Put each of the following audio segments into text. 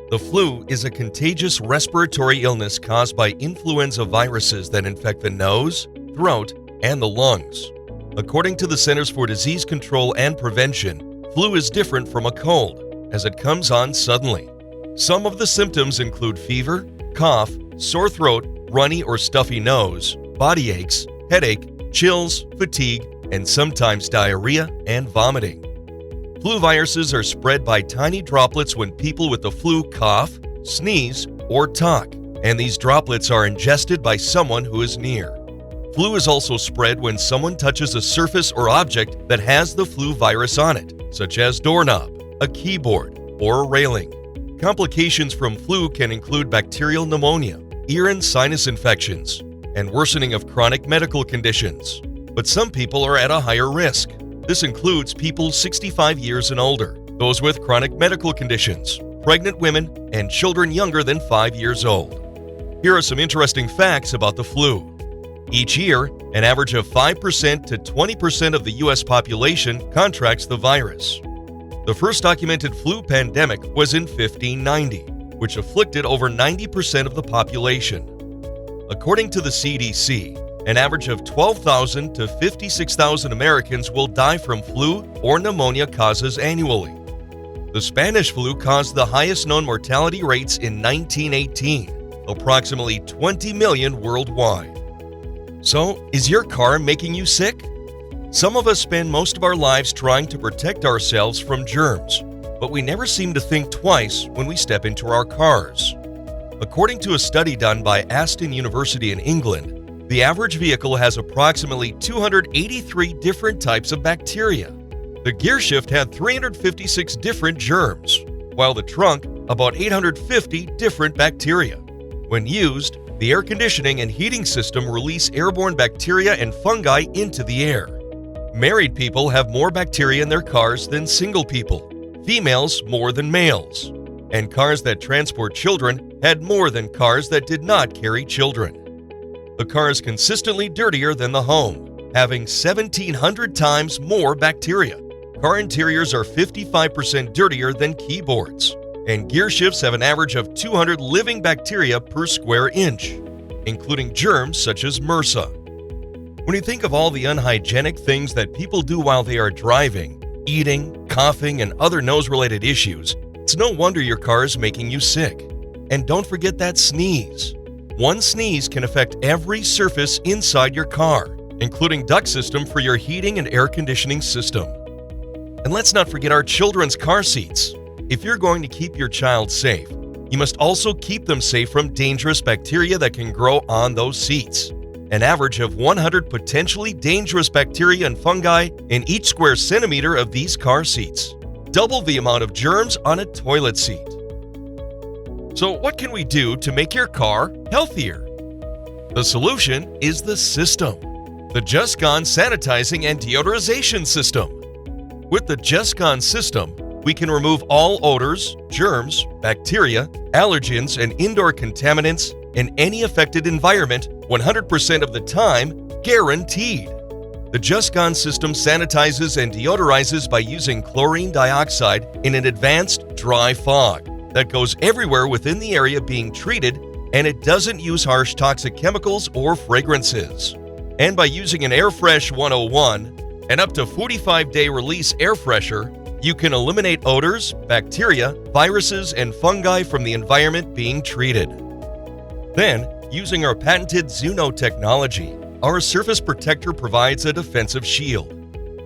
The flu is a contagious respiratory illness caused by influenza viruses that infect the nose, throat, and the lungs. According to the Centers for Disease Control and Prevention, flu is different from a cold, as it comes on suddenly. Some of the symptoms include fever, cough, sore throat, runny or stuffy nose, body aches, headache, chills, fatigue, and sometimes diarrhea and vomiting. Flu viruses are spread by tiny droplets when people with the flu cough, sneeze, or talk, and these droplets are ingested by someone who is near. Flu is also spread when someone touches a surface or object that has the flu virus on it, such as doorknob, a keyboard, or a railing. Complications from flu can include bacterial pneumonia, ear and sinus infections, and worsening of chronic medical conditions. But some people are at a higher risk. This includes people 65 years and older, those with chronic medical conditions, pregnant women, and children younger than 5 years old. Here are some interesting facts about the flu. Each year, an average of 5% to 20% of the U.S. population contracts the virus. The first documented flu pandemic was in 1590, which afflicted over 90% of the population. According to the CDC, an average of 12,000 to 56,000 Americans will die from flu or pneumonia causes annually. The Spanish flu caused the highest known mortality rates in 1918, approximately 20 million worldwide. So, is your car making you sick? Some of us spend most of our lives trying to protect ourselves from germs, but we never seem to think twice when we step into our cars. According to a study done by Aston University in England, the average vehicle has approximately 283 different types of bacteria. The gearshift had 356 different germs, while the trunk about 850 different bacteria. When used, the air conditioning and heating system release airborne bacteria and fungi into the air. Married people have more bacteria in their cars than single people, females more than males, and cars that transport children had more than cars that did not carry children. The car is consistently dirtier than the home, having 1,700 times more bacteria. Car interiors are 55% dirtier than keyboards, and gear shifts have an average of 200 living bacteria per square inch, including germs such as MRSA. When you think of all the unhygienic things that people do while they are driving, eating, coughing, and other nose-related issues, it's no wonder your car is making you sick. And don't forget that sneeze. One sneeze can affect every surface inside your car, including duct system for your heating and air conditioning system. And let's not forget our children's car seats. If you're going to keep your child safe, you must also keep them safe from dangerous bacteria that can grow on those seats. An average of 100 potentially dangerous bacteria and fungi in each square centimeter of these car seats. Double the amount of germs on a toilet seat. So what can we do to make your car healthier? The solution is the system. The JustGone sanitizing and deodorization system. With the JustGone system, we can remove all odors, germs, bacteria, allergens, and indoor contaminants in any affected environment 100% of the time, guaranteed. The JustGone system sanitizes and deodorizes by using chlorine dioxide in an advanced dry fog that goes everywhere within the area being treated, and it doesn't use harsh toxic chemicals or fragrances. And by using an AirFresh 101, an up to 45-day release air fresher, you can eliminate odors, bacteria, viruses, and fungi from the environment being treated. Then, using our patented Zuno technology, our surface protector provides a defensive shield.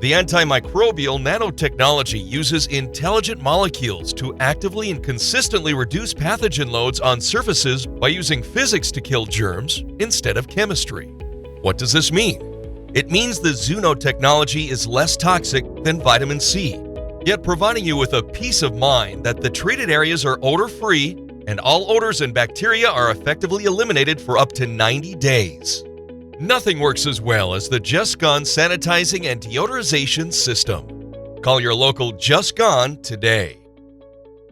The antimicrobial nanotechnology uses intelligent molecules to actively and consistently reduce pathogen loads on surfaces by using physics to kill germs instead of chemistry. What does this mean? It means the Zuno technology is less toxic than vitamin C, yet providing you with a peace of mind that the treated areas are odor-free and all odors and bacteria are effectively eliminated for up to 90 days. Nothing works as well as the JustGone sanitizing and deodorization system. Call your local JustGone today.